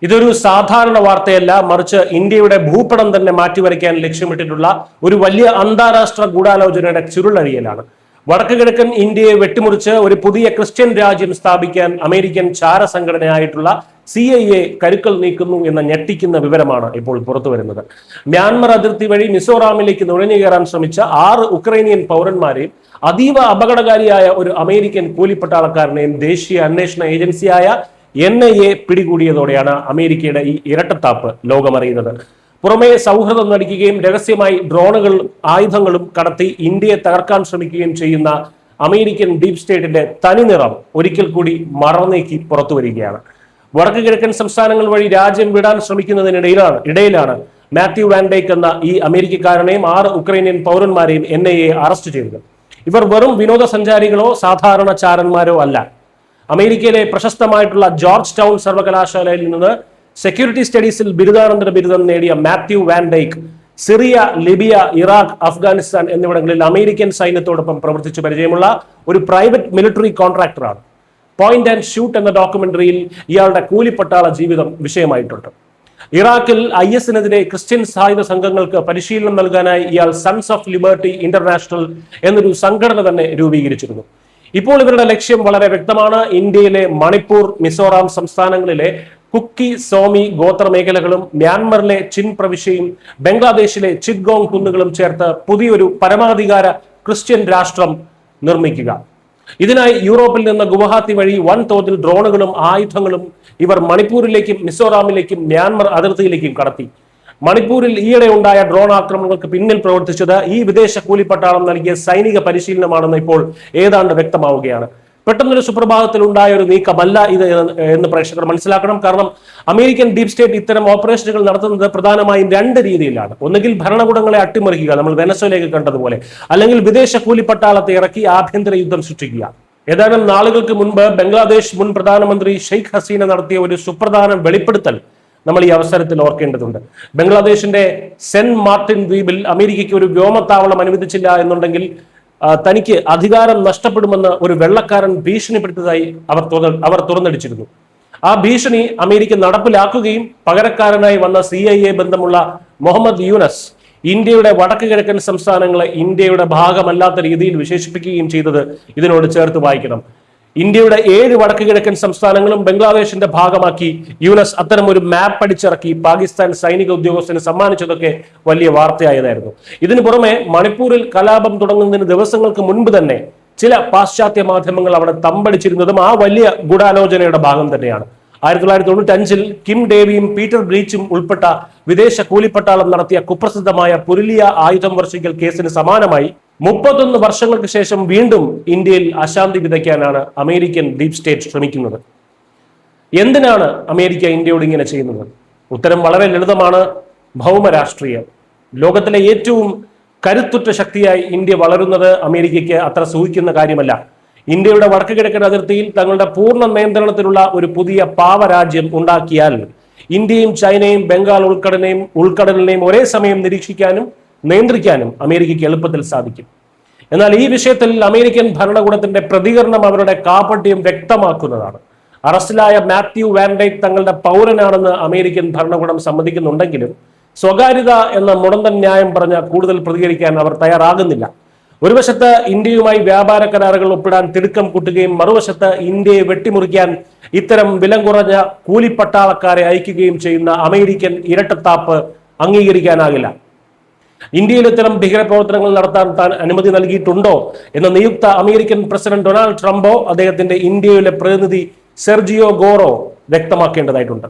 ഇതൊരു സാധാരണ വാർത്തയല്ല, മറിച്ച് ഇന്ത്യയുടെ ഭൂപടം തന്നെ മാറ്റിവരയ്ക്കാൻ ലക്ഷ്യമിട്ടിട്ടുള്ള ഒരു വലിയ അന്താരാഷ്ട്ര ഗൂഢാലോചനയുടെ ചുരുളഴിയലാണ്. വടക്ക് കിഴക്കൻ ഇന്ത്യയെ വെട്ടിമുറിച്ച് ഒരു പുതിയ ക്രിസ്ത്യൻ രാജ്യം സ്ഥാപിക്കാൻ അമേരിക്കൻ ചാര സംഘടനയായിട്ടുള്ള CIA കരുക്കൾ നീക്കുന്നു എന്ന ഞെട്ടിക്കുന്ന വിവരമാണ് ഇപ്പോൾ പുറത്തു വരുന്നത്. മ്യാൻമർ അതിർത്തി വഴി മിസോറാമിലേക്ക് നുഴഞ്ഞു കയറാൻ ശ്രമിച്ച 6 ഉക്രൈനിയൻ പൗരന്മാരെയും അതീവ അപകടകാരിയായ ഒരു അമേരിക്കൻ കൂലിപ്പട്ടാളക്കാരനെയും ദേശീയ അന്വേഷണ ഏജൻസിയായ NIA പിടികൂടിയതോടെയാണ് അമേരിക്കയുടെ ഈ ഇരട്ടത്താപ്പ് ലോകമറിയുന്നത്. പുറമെ സൗഹൃദം നടിക്കുകയും രഹസ്യമായി ഡ്രോണുകളും ആയുധങ്ങളും കടത്തി ഇന്ത്യയെ തകർക്കാൻ ശ്രമിക്കുകയും ചെയ്യുന്ന അമേരിക്കൻ ഡീപ് സ്റ്റേറ്റിന്റെ തനിനിറം ഒരിക്കൽ കൂടി മറന്നേക്ക് പുറത്തു വരികയാണ്. വടക്ക് കിഴക്കൻ സംസ്ഥാനങ്ങൾ വഴി രാജ്യം വിടാൻ ശ്രമിക്കുന്നതിനിടയിലാണ് മാത്യു വാൻ ഡേക്ക് എന്ന ഈ അമേരിക്കക്കാരനെയും 6 ഉക്രൈനിയൻ പൗരന്മാരെയും NIA അറസ്റ്റ് ചെയ്തത്. ഇവർ വെറും വിനോദസഞ്ചാരികളോ സാധാരണ ചാരന്മാരോ അല്ല. അമേരിക്കയിലെ പ്രശസ്തമായിട്ടുള്ള ജോർജ് ടൗൺ സർവകലാശാലയിൽ നിന്ന് സെക്യൂരിറ്റി സ്റ്റഡീസിൽ ബിരുദാനന്തര ബിരുദം നേടിയ Matthew Van Dyke Syria, Libya, Iraq, Afghanistan എന്നിവിടങ്ങളിൽ അമേരിക്കൻ സൈന്യത്തോടൊപ്പം പ്രവർത്തിച്ചു പരിചയമുള്ള ഒരു പ്രൈവറ്റ് മിലിറ്ററി കോൺട്രാക്ടറാണ്. പോയിന്റ് ആൻഡ് ഷൂട്ട് എന്ന ഡോക്യുമെന്ററിയിൽ ഇയാളുടെ കൂലിപ്പട്ടാള ജീവിതം വിഷയമായിട്ടുണ്ട്. ഇറാഖിൽ IS-നെതിരെ ക്രിസ്ത്യൻ സായുധ സംഘങ്ങൾക്ക് പരിശീലനം നൽകാനായി ഇയാൾ സൺസ് ഓഫ് ലിബർട്ടി ഇന്റർനാഷണൽ എന്നൊരു സംഘടന തന്നെ രൂപീകരിച്ചിരുന്നു. ഇപ്പോൾ ഇവരുടെ ലക്ഷ്യം വളരെ വ്യക്തമാണ്. ഇന്ത്യയിലെ മണിപ്പൂർ, മിസോറാം സംസ്ഥാനങ്ങളിലെ കുക്കി, സോമി ഗോത്ര മേഖലകളും മ്യാൻമറിലെ ചിൻ പ്രവിശ്യയും ബംഗ്ലാദേശിലെ ചിറ്റ്ഗോങ് കുന്നുകളും ചേർത്ത് പുതിയൊരു പരമാധികാര ക്രിസ്ത്യൻ രാഷ്ട്രം നിർമ്മിക്കുക. ഇതിനായി യൂറോപ്പിൽ നിന്ന് ഗുവാഹത്തി വഴി വൻതോതിൽ ഡ്രോണുകളും ആയുധങ്ങളും ഇവർ മണിപ്പൂരിലേക്കും മിസോറാമിലേക്കും മ്യാൻമർ അതിർത്തിയിലേക്കും കടത്തി. മണിപ്പൂരിൽ ഈയിടെ ഉണ്ടായ ഡ്രോൺ ആക്രമണങ്ങൾക്ക് പിന്നിൽ പ്രവർത്തിച്ചത് ഈ വിദേശ കൂലിപ്പട്ടാളം നൽകിയ സൈനിക പരിശീലനമാണെന്ന് ഇപ്പോൾ ഏതാണ്ട് വ്യക്തമാവുകയാണ്. പെട്ടെന്നൊരു സുപ്രഭാതത്തിൽ ഉണ്ടായ ഒരു നീക്കമല്ല ഇത് എന്ന് പ്രേക്ഷകർ മനസ്സിലാക്കണം. കാരണം അമേരിക്കൻ ഡീപ് സ്റ്റേറ്റ് ഇത്തരം ഓപ്പറേഷനുകൾ നടത്തുന്നത് പ്രധാനമായും 2 രീതിയിലാണ്. ഒന്നുകിൽ ഭരണകൂടങ്ങളെ അട്ടിമറിക്കുക, നമ്മൾ വെനസ്വേലയിൽ കണ്ടതുപോലെ, അല്ലെങ്കിൽ വിദേശ കൂലിപ്പട്ടാളത്തെ ഇറക്കി ആഭ്യന്തര യുദ്ധം സൃഷ്ടിക്കുക. ഏതാനും നാളുകൾക്ക് മുൻപ് ബംഗ്ലാദേശ് മുൻ പ്രധാനമന്ത്രി ഷെയ്ഖ് ഹസീന നടത്തിയ ഒരു സുപ്രധാന വെളിപ്പെടുത്തൽ നമ്മൾ ഈ അവസരത്തിൽ ഓർക്കേണ്ടതുണ്ട്. ബംഗ്ലാദേശിന്റെ സെന്റ് മാർട്ടിൻ ദ്വീപിൽ അമേരിക്കയ്ക്ക് ഒരു വ്യോമത്താവളം അനുവദിച്ചില്ല എന്നുണ്ടെങ്കിൽ തനിക്ക് അധികാരം നഷ്ടപ്പെടുമെന്ന് ഒരു വെള്ളക്കാരൻ ഭീഷണിപ്പെടുത്തിയതായി അവർ തുറന്നടിച്ചിരുന്നു. ആ ഭീഷണി അമേരിക്ക നടപ്പിലാക്കുകയും പകരക്കാരനായി വന്ന CIA ബന്ധമുള്ള മുഹമ്മദ് യൂനസ് ഇന്ത്യയുടെ വടക്ക് കിഴക്കൻ സംസ്ഥാനങ്ങളെ ഇന്ത്യയുടെ ഭാഗമല്ലാത്ത രീതിയിൽ വിശേഷിപ്പിക്കുകയും ചെയ്തത് ഇതിനോട് ചേർത്ത് വായിക്കണം. ഇന്ത്യയുടെ 7 വടക്ക് കിഴക്കൻ സംസ്ഥാനങ്ങളും ബംഗ്ലാദേശിന്റെ ഭാഗമാക്കി യൂനസ് അത്തരം ഒരു മാപ്പ് അടിച്ചിറക്കി പാകിസ്ഥാൻ സൈനിക ഉദ്യോഗസ്ഥന് സമ്മാനിച്ചതൊക്കെ വലിയ വാർത്തയായതായിരുന്നു. ഇതിനു പുറമെ മണിപ്പൂരിൽ കലാപം തുടങ്ങുന്നതിന് ദിവസങ്ങൾക്ക് മുൻപ് തന്നെ ചില പാശ്ചാത്യ മാധ്യമങ്ങൾ അവിടെ തമ്പടിച്ചിരുന്നതും ആ വലിയ ഗൂഢാലോചനയുടെ ഭാഗം തന്നെയാണ്. 1995-ൽ കിം ഡേവിയും പീറ്റർ ബ്രീച്ചും ഉൾപ്പെട്ട വിദേശ കൂലിപ്പട്ടാളം നടത്തിയ കുപ്രസിദ്ധമായ പുരുലിയ ആയുധം വർഷിക്കൽ കേസിന് സമാനമായി 31 വർഷങ്ങൾക്ക് ശേഷം വീണ്ടും ഇന്ത്യയിൽ അശാന്തി വിതയ്ക്കാനാണ് അമേരിക്കൻ ഡീപ് സ്റ്റേറ്റ് ശ്രമിക്കുന്നത്. എന്തിനാണ് അമേരിക്ക ഇന്ത്യയോട് ഇങ്ങനെ ചെയ്യുന്നത്? ഉത്തരം വളരെ ലളിതമാണ്. ഭൗമരാഷ്ട്രീയം. ലോകത്തിലെ ഏറ്റവും കരുത്തുറ്റ ശക്തിയായി ഇന്ത്യ വളരുന്നത് അമേരിക്കയ്ക്ക് അത്ര സൂഹിക്കുന്ന കാര്യമല്ല. ഇന്ത്യയുടെ വടക്ക് കിഴക്കൻ അതിർത്തിയിൽ തങ്ങളുടെ പൂർണ്ണ നിയന്ത്രണത്തിലുള്ള ഒരു പുതിയ പാവരാജ്യം ഉണ്ടാക്കിയാൽ ഇന്ത്യയും ചൈനയും ബംഗാൾ ഉൾക്കടലിനെയും ഒരേ സമയം നിരീക്ഷിക്കാനും നിയന്ത്രിക്കാനും അമേരിക്കയ്ക്ക് എളുപ്പത്തിൽ സാധിക്കും. എന്നാൽ ഈ വിഷയത്തിൽ അമേരിക്കൻ ഭരണകൂടത്തിന്റെ പ്രതികരണം അവരുടെ കാപട്യം വ്യക്തമാക്കുന്നതാണ്. അറസ്റ്റിലായ മാത്യു വാൻ ഡേക്ക് തങ്ങളുടെ പൗരനാണെന്ന് അമേരിക്കൻ ഭരണകൂടം സമ്മതിക്കുന്നുണ്ടെങ്കിലും സ്വകാര്യത എന്ന മുടന്തൻ ന്യായം പറഞ്ഞ കൂടുതൽ പ്രതികരിക്കാൻ അവർ തയ്യാറാകുന്നില്ല. ഒരു വശത്ത് ഇന്ത്യയുമായി വ്യാപാര കരാറുകൾ ഒപ്പിടാൻ തിടുക്കം കൂട്ടുകയും മറുവശത്ത് ഇന്ത്യയെ വെട്ടിമുറിക്കാൻ ഇത്തരം വിലം കുറഞ്ഞ കൂലിപ്പട്ടാളക്കാരെ അയക്കുകയും ചെയ്യുന്ന അമേരിക്കൻ ഇരട്ടത്താപ്പ് അംഗീകരിക്കാനാകില്ല. ഇന്ത്യയിൽ ഇത്തരം ഭീകരപ്രവർത്തനങ്ങൾ നടത്താൻ താൻ അനുമതി നൽകിയിട്ടുണ്ടോ എന്ന് നിയുക്ത അമേരിക്കൻ പ്രസിഡന്റ് ഡൊണാൾഡ് ട്രംപോ അദ്ദേഹത്തിന്റെ ഇന്ത്യയിലെ പ്രതിനിധി സെർജിയോ ഗോറോ വ്യക്തമാക്കേണ്ടതായിട്ടുണ്ട്.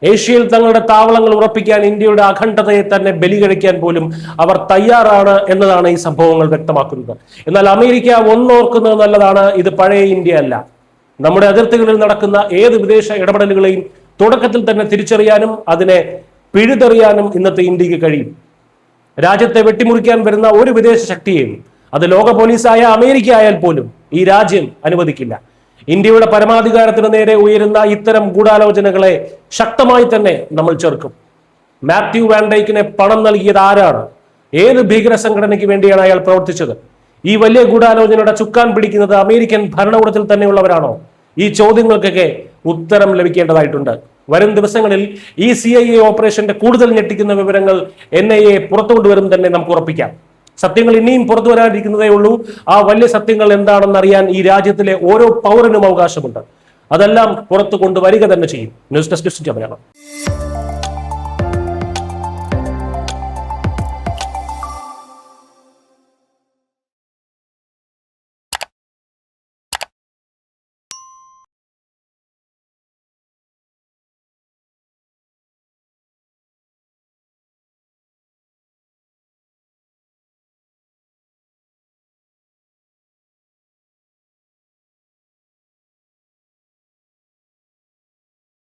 ഏഷ്യയിൽ തങ്ങളുടെ താവളങ്ങൾ ഉറപ്പിക്കാൻ ഇന്ത്യയുടെ അഖണ്ഡതയെ തന്നെ ബലി കഴിക്കാൻ പോലും അവർ തയ്യാറാണ് എന്നതാണ് ഈ സംഭവങ്ങൾ വ്യക്തമാക്കുന്നത്. എന്നാൽ അമേരിക്ക ഒന്നോർക്കുന്നത് നല്ലതാണ്, ഇത് പഴയ ഇന്ത്യ അല്ല. നമ്മുടെ അതിർത്തികളിൽ നടക്കുന്ന ഏത് വിദേശ ഇടപെടലുകളെയും തുടക്കത്തിൽ തന്നെ തിരിച്ചറിയാനും അതിനെ പിഴുതെറിയാനും ഇന്നത്തെ ഇന്ത്യക്ക് കഴിയും. രാജ്യത്തെ വെട്ടിമുറിക്കാൻ വരുന്ന ഒരു വിദേശ ശക്തിയെയും, അത് ലോക പോലീസായ അമേരിക്ക ആയാൽ പോലും, ഈ രാജ്യം അനുവദിക്കില്ല. ഇന്ത്യയുടെ പരമാധികാരത്തിന് നേരെ ഉയരുന്ന ഇത്തരം ഗൂഢാലോചനകളെ ശക്തമായി തന്നെ നമ്മൾ ചെറുക്കും. മാത്യു വാൻ ഡേക്കിനെ പണം നൽകിയത് ആരാണ്? ഏത് ഭീകര സംഘടനയ്ക്ക് വേണ്ടിയാണ് അയാൾ പ്രവർത്തിച്ചത്? ഈ വലിയ ഗൂഢാലോചനയുടെ ചുക്കാൻ പിടിക്കുന്നത് അമേരിക്കൻ ഭരണകൂടത്തിൽ തന്നെയുള്ളവരാണോ? ഈ ചോദ്യങ്ങൾക്കൊക്കെ ഉത്തരം ലഭിക്കേണ്ടതായിട്ടുണ്ട്. വരും ദിവസങ്ങളിൽ ഈ CIA ഓപ്പറേഷന്റെ കൂടുതൽ ഞെട്ടിക്കുന്ന വിവരങ്ങൾ NIA പുറത്തു കൊണ്ടുവരും തന്നെ നമുക്ക് ഉറപ്പിക്കാം. സത്യങ്ങൾ ഇനിയും പുറത്തു വരാനിരിക്കുന്നതേ ഉള്ളൂ. ആ വലിയ സത്യങ്ങൾ എന്താണെന്ന് അറിയാൻ ഈ രാജ്യത്തിലെ ഓരോ പൗരനും അവകാശമുണ്ട്. അതെല്ലാം പുറത്തു കൊണ്ടുവരിക തന്നെ ചെയ്യും. News desk Malayalam.